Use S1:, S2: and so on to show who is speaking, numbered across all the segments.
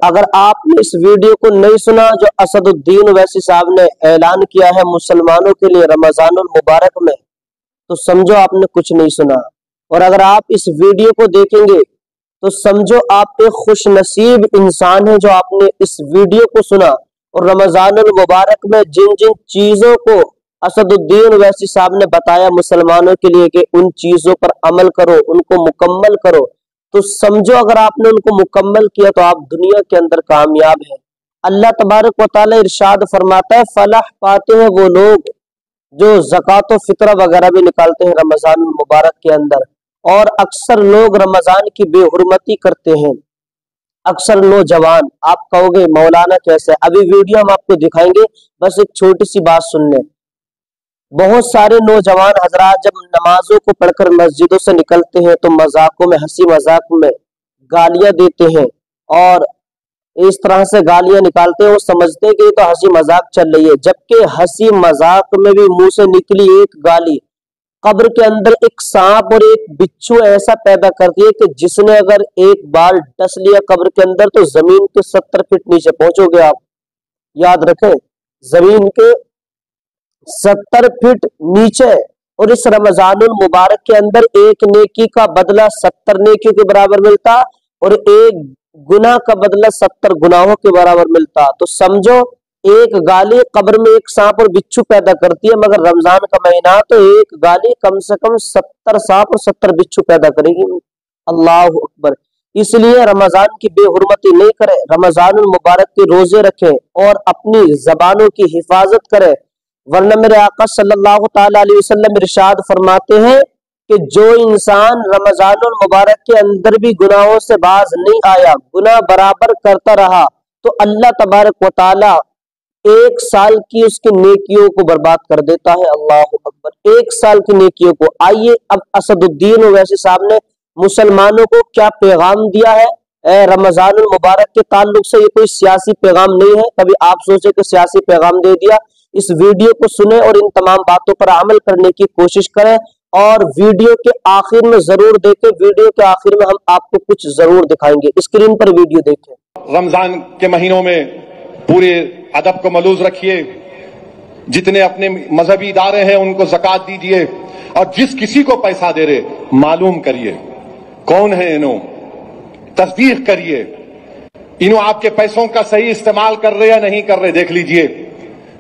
S1: اگر آپ نے اس ویڈیو کو نہیں سنا جو اسدالدین اویسی صاحب نے اعلان کیا ہے مسلمانوں کے لیے رمضان المبارک میں، تو سمجھو آپ نے کچھ نہیں سنا۔ اور اگر آپ اس ویڈیو کو دیکھیں گے تو سمجھو آپ ایک خوش نصیب انسان ہیں جو آپ نے اس ویڈیو کو سنا۔ اور رمضان المبارک میں جن جن چیزوں کو اسدالدین اویسی صاحب نے بتایا مسلمانوں کے لیے کہ ان چیزوں پر عمل کرو، ان کو مکمل کرو، تو سمجھو اگر آپ نے ان کو مکمل کیا تو آپ دنیا کے اندر کامیاب ہیں۔ اللہ تبارک و تعالی ارشاد فرماتا ہے فلاح پاتے ہیں وہ لوگ جو زکوٰۃ و فطرہ وغیرہ بھی نکالتے ہیں رمضان المبارک کے اندر۔ اور اکثر لوگ رمضان کی بے حرمتی کرتے ہیں، اکثر نوجوان۔ آپ کہو گے مولانا کیسے؟ ابھی ویڈیو ہم آپ کو دکھائیں گے، بس ایک چھوٹی سی بات سن لیں۔ بہت سارے نوجوان حضرات جب نمازوں کو پڑھ کر مسجدوں سے نکلتے ہیں تو مذاقوں میں، ہنسی مذاق میں گالیاں دیتے ہیں، اور اس طرح سے گالیاں نکالتے ہیں، وہ سمجھتے ہیں کہ یہ تو ہنسی مذاق چل رہی ہے، جبکہ ہنسی مذاق میں بھی منہ سے نکلی ایک گالی قبر کے اندر ایک سانپ اور ایک بچھو ایسا پیدا کرتی ہے کہ جس نے اگر ایک بال ڈس لیا قبر کے اندر تو زمین کے 70 فٹ نیچے پہنچو گے آپ۔ یاد رکھیں، زمین کے 70 فٹ نیچے۔ اور اس رمضان المبارک کے اندر ایک نیکی کا بدلہ 70 نیکیوں کے برابر ملتا، اور ایک گناہ کا بدلہ 70 گناہوں کے برابر ملتا۔ تو سمجھو ایک گالی قبر میں ایک سانپ اور بچھو پیدا کرتی ہے، مگر رمضان کا مہینہ تو ایک گالی کم سے کم 70 سانپ اور 70 بچھو پیدا کرے گی۔ اللہ اکبر۔ اس لیے رمضان کی بے حرمتی نہیں کرے، رمضان المبارک کے روزے رکھیں اور اپنی زبانوں کی حفاظت کرے، ورنہ میرے آقا صلی اللہ تعالی علیہ وسلم ارشاد فرماتے ہیں کہ جو انسان رمضان المبارک کے اندر بھی گناہوں سے باز نہیں آیا، گناہ برابر کرتا رہا، تو اللہ تبارک و تعالی 1 سال کی اس کی نیکیوں کو برباد کر دیتا ہے۔ اللہ اکبر، 1 سال کی نیکیوں کو۔ آئیے اب اسدالدین اویسی صاحب نے مسلمانوں کو کیا پیغام دیا ہے رمضان المبارک کے تعلق سے۔ یہ کوئی سیاسی پیغام نہیں ہے، کبھی آپ سوچے کہ سیاسی پیغام دے دیا۔ اس ویڈیو کو سنیں اور ان تمام باتوں پر عمل کرنے کی کوشش کریں، اور ویڈیو کے آخر میں ضرور دیکھیں، ویڈیو کے آخر میں ہم آپ کو کچھ ضرور دکھائیں گے، اسکرین پر ویڈیو دیکھیں۔
S2: رمضان کے مہینوں میں پورے ادب کو ملوز رکھیے، جتنے اپنے مذہبی ادارے ہیں ان کو زکوٰۃ دیجیے، اور جس کسی کو پیسہ دے رہے معلوم کریے کون ہے انہوں، تصدیق کریے انہوں آپ کے پیسوں کا صحیح استعمال کر رہے یا نہیں کر رہے، دیکھ لیجئے۔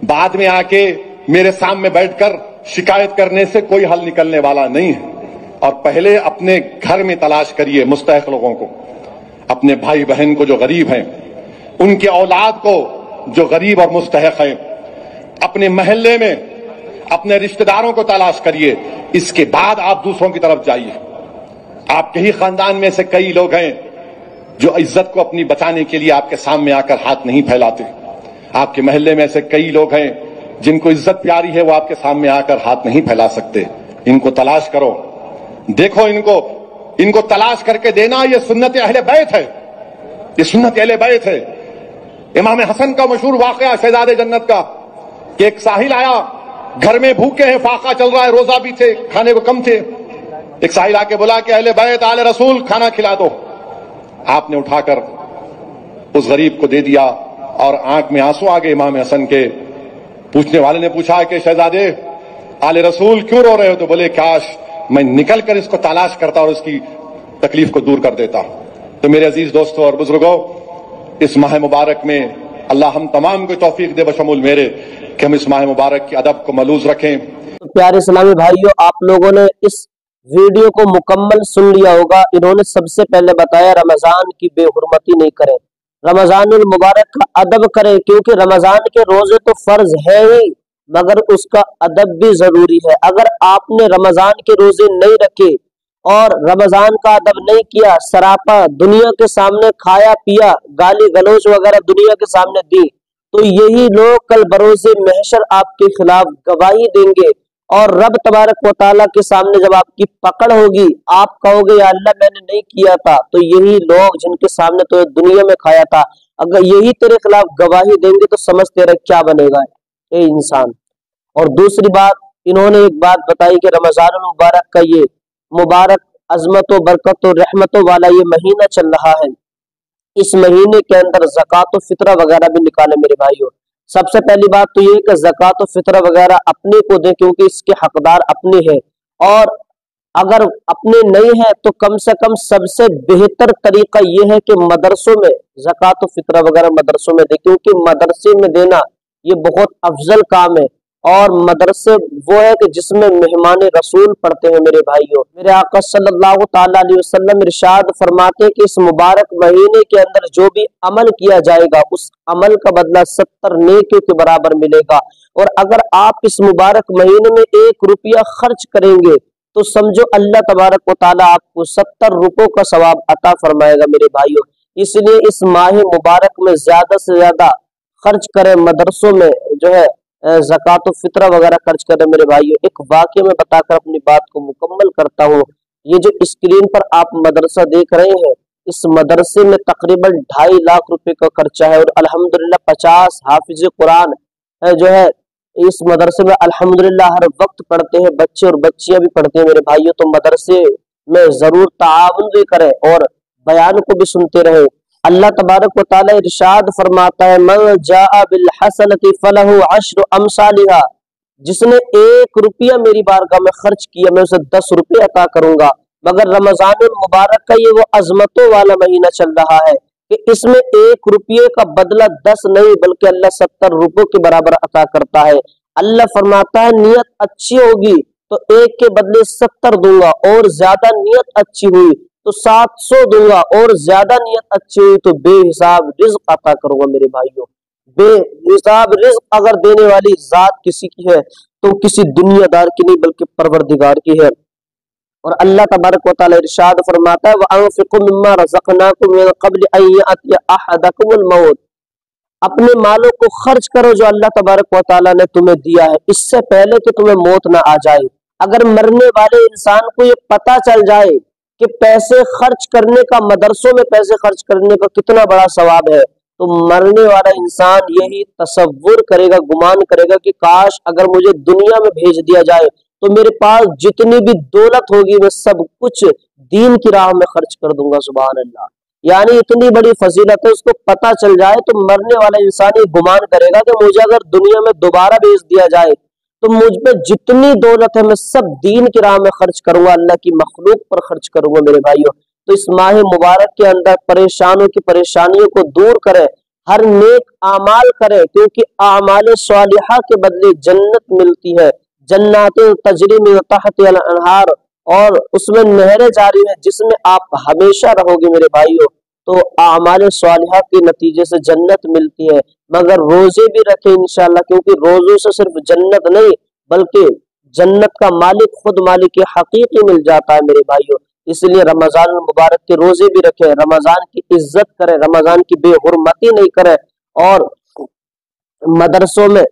S2: بعد میں آ کے میرے سامنے بیٹھ کر شکایت کرنے سے کوئی حل نکلنے والا نہیں ہے، اور پہلے اپنے گھر میں تلاش کریے مستحق لوگوں کو، اپنے بھائی بہن کو جو غریب ہیں، ان کے اولاد کو جو غریب اور مستحق ہیں، اپنے محلے میں اپنے رشتہ داروں کو تلاش کریے، اس کے بعد آپ دوسروں کی طرف جائیے۔ آپ کے ہی خاندان میں سے کئی لوگ ہیں جو عزت کو اپنی بچانے کے لیے آپ کے سامنے آ کر ہاتھ نہیں پھیلاتے، آپ کے محلے میں سے کئی لوگ ہیں جن کو عزت پیاری ہے، وہ آپ کے سامنے آ کر ہاتھ نہیں پھیلا سکتے۔ ان کو تلاش کرو، دیکھو ان کو تلاش کر کے دینا، یہ سنت اہل بیت ہے، یہ سنت اہل بیت ہے۔ امام حسن کا مشہور واقعہ شہزاد جنت کا کہ ایک ساحل آیا، گھر میں بھوکے ہیں، فاقہ چل رہا ہے، روزہ بھی تھے، کھانے کو کم تھے۔ ایک ساحل آ کے بولا کہ اہل بیت آل رسول کھانا کھلا دو۔ آپ نے اٹھا کر اس غریب کو دے دیا، اور آنکھ میں آنسو آ گئے امام حسن کے۔ پوچھنے والے نے پوچھا کہ شہزادے آل رسول کیوں رو رہے ہو؟ تو بولے کاش میں نکل کر اس کو تلاش کرتا اور اس کی تکلیف کو دور کر دیتا۔ تو میرے عزیز دوستو اور بزرگوں، اس ماہ مبارک میں اللہ ہم تمام کو توفیق دے بشمول میرے کہ ہم اس ماہ مبارک کی ادب کو ملوز رکھیں۔
S1: پیارے اسلامی بھائیوں، آپ لوگوں نے اس ویڈیو کو مکمل سن لیا ہوگا۔ انہوں نے سب سے پہلے بتایا رمضان کی بے حرمتی نہیں کریں، رمضان المبارک کا ادب کریں، کیونکہ رمضان کے روزے تو فرض ہے ہی، مگر اس کا ادب بھی ضروری ہے۔ اگر آپ نے رمضان کے روزے نہیں رکھے اور رمضان کا ادب نہیں کیا، سراپا دنیا کے سامنے کھایا پیا، گالی گلوچ وغیرہ دنیا کے سامنے دی، تو یہی لوگ کل بروز محشر آپ کے خلاف گواہی دیں گے، اور رب تبارک و تعالیٰ کے سامنے جب آپ کی پکڑ ہوگی، آپ کہو گے یا اللہ میں نے نہیں کیا تھا، تو یہی لوگ جن کے سامنے تو دنیا میں کھایا تھا، اگر یہی تیرے خلاف گواہی دیں گے تو سمجھ تیرا کیا بنے گا اے انسان۔ اور دوسری بات، انہوں نے ایک بات بتائی کہ رمضان المبارک کا یہ مبارک عظمت و برکت و رحمتوں والا یہ مہینہ چل رہا ہے، इस महीने के अंदर ज़कात व फितरा वगैरह भी निकालें मेरे भाइयों। सबसे पहली बात तो ये कि ज़कात व फितरा वगैरह अपने को दें, क्योंकि इसके हकदार अपने हैं। और अगर अपने नहीं है तो कम से कम सबसे बेहतर तरीका ये है कि मदरसों में ज़कात व फितरा वगैरह मदरसों में दे, क्योंकि मदरसे में देना ये बहुत अफजल काम है। और मदरसे वो है कि जिसमें मेहमान रसूल पढ़ते हैं मेरे भाइयों। मेरे आका सल्लल्लाहु ताला अलैहि वसल्लम इरशाद फरमाते हैं कि इस मुबारक महीने के अंदर जो भी अमल किया जाएगा उस अमल का बदला 70 नेकियों के बराबर मिलेगा। और अगर आप इस मुबारक महीने में 1 रुपया खर्च करेंगे तो समझो अल्लाह तबारक व ताला आपको 70 रुपयों का सवाब अता फरमाएगा मेरे भाइयों। इसलिए इस माह मुबारक में ज्यादा से ज्यादा खर्च करें, मदरसों में जो है ज़कात व फितरा वगैरह खर्च करें मेरे भाइयों। एक वाक़या में बताकर अपनी बात को मुकम्मल करता हूँ। ये जो स्क्रीन पर आप मदरसा देख रहे हैं, इस मदरसे में तकरीबन 2.5 लाख रुपए का खर्चा है। और अल्हम्दुलिल्लाह 50 हाफिज कुरान जो है इस मदरसे में अल्हम्दुलिल्लाह हर वक्त पढ़ते हैं, बच्चे और बच्चियां भी पढ़ते हैं मेरे भाइयों। तो मदरसे में जरूर ताआवुन भी करें और बयान को भी सुनते रहे। अल्लाह तबारक व तआला इरशाद फरमाता है, मन जाअ बिल हसनति फलहु अश्रु अमसालिहा, जिसने 1 रुपया मेरी बारगाह में खर्च किया मैं उसे 10 रुपये अता करूंगा। मगर रमजानुल मुबारक का ये वो अजमतों वाला महीना चल रहा है कि इसमें 1 रुपये का बदला 10 नहीं बल्कि अल्लाह 70 रुपयों के बराबर अता करता है। अल्लाह फरमाता है नियत अच्छी होगी तो 1 के बदले 70 दूंगा, और ज्यादा नियत अच्छी हुई तो 700 दूंगा, और ज्यादा नियत अच्छी हुई तो बेहिसाब रिज्क अता करूंगा मेरे भाइयों। बेहिसाब रिज्क अगर देने वाली जात किसी की है तो किसी दुनियादार की नहीं बल्कि परवरदिगार की है। और अल्लाह तबारक व तआला इरशाद फरमाता है, वअनफिकू मिम्मा रज़क़नाकुम मिन क़ब्ल अन यअतिय अहदकुमुल मौत, अपने मालों को खर्च करो जो अल्लाह तबारक व तआला ने तुम्हें दिया है, इससे पहले कि तुम्हें मौत ना आ जाए। अगर मरने वाले इंसान को ये पता चल जाए कि पैसे खर्च करने का, मदरसों में पैसे खर्च करने का कितना बड़ा सवाब है, तो मरने वाला इंसान यही तसव्वुर करेगा, गुमान करेगा कि काश अगर मुझे दुनिया में भेज दिया जाए तो मेरे पास जितनी भी दौलत होगी मैं सब कुछ दीन की राह में खर्च कर दूंगा। सुभान अल्लाह, यानी इतनी बड़ी फजीलत है। उसको पता चल जाए तो मरने वाला इंसान ये गुमान करेगा कि मुझे अगर दुनिया में दोबारा भेज दिया जाए तो मुझ पे जितनी दौलत है मैं सब दीन की राह में खर्च करूंगा, अल्लाह की मखलूक पर खर्च करूंगा मेरे भाइयों। तो इस माह मुबारक के अंदर परेशानों की परेशानियों को दूर करें, हर नेक आमाल करें, क्योंकि आमाल स्वालिहा के बदले जन्नत मिलती है। जन्नत तजरी मिन तहतिहा अनहार, और उसमें नहरें जारी है जिसमें आप हमेशा रहोगे मेरे भाइयों। तो आमाल स्वालिहा के नतीजे से जन्नत मिलती है। मगर रोजे भी रखें इंशाल्लाह, क्योंकि रोजों से सिर्फ जन्नत नहीं बल्कि जन्नत का मालिक खुद मालिक हकीकी मिल जाता है मेरे भाइयों। इसलिए रमजान मुबारक के रोजे भी रखें, रमजान की इज्जत करें, रमजान की बेहुरमती नहीं करें। और मदरसों में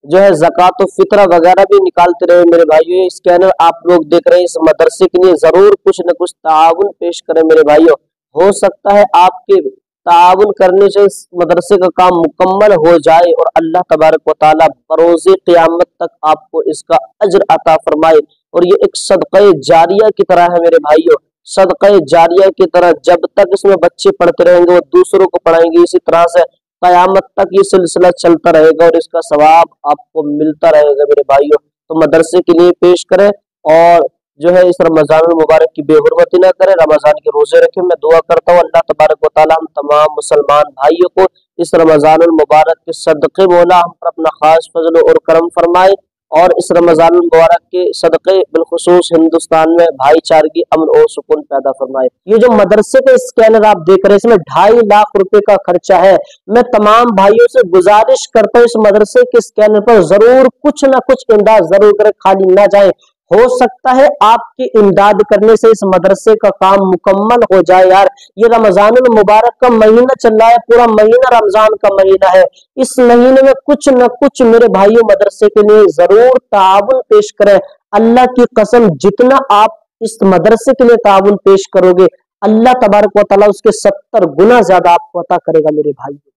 S1: जो है ज़कात व फितरा वगैरह भी निकालते रहे मेरे भाइयों। ये स्कैनर आप लोग देख रहे हैं, इस मदरसे के लिए जरूर कुछ न कुछ ताउन पेश करें मेरे भाइयों। हो सकता है आपके ताउन करने से इस मदरसे का काम मुकम्मल हो जाए और अल्लाह तबारक व तआला बरोज़े क़यामत तक आपको इसका अज्र अता फरमाए। और ये एक सदक़े जारिया की तरह है मेरे भाइयों, सदक़े जारिया की तरह। जब तक इसमें बच्चे पढ़ते रहेंगे वो दूसरों को पढ़ाएंगे, इसी तरह से क़यामत तक ये सिलसिला चलता रहेगा और इसका सवाब आपको मिलता रहेगा मेरे भाइयों। तो मदरसे के लिए पेश करें और जो है इस रमजान मुबारक की बेहुरमती ना करें, रमजान के रोजे रखें। मैं दुआ करता हूँ अल्लाह तबारक व तआला हम तमाम मुसलमान भाइयों को इस रमजान मुबारक के सदक़े मौला हम पर अपना खास फजल और करम फरमाए, और इस रमजान मुबारक के सदक़े बिलखुसूस हिंदुस्तान में भाईचारगी, अमन और सुकून पैदा फरमाए। ये जो मदरसे के स्कैनर आप देख रहे हैं इसमें 2.5 लाख रुपए का खर्चा है। मैं तमाम भाइयों से गुजारिश करता हूँ इस मदरसे के स्कैनर पर जरूर कुछ ना कुछ इमदाद जरूर करें, खाली ना जाए। हो सकता है आपकी इमदाद करने से इस मदरसे का काम मुकम्मल हो जाए। यार ये रमजानुल मुबारक का महीना चल रहा है, पूरा महीना रमजान का महीना है। इस महीने में कुछ न कुछ मेरे भाइयों मदरसे के लिए जरूर ताउन पेश करें। अल्लाह की कसम जितना आप इस मदरसे के लिए ताउन पेश करोगे अल्लाह तबारक व तआला उसके 70 गुना ज्यादा आपको अता करेगा मेरे भाई।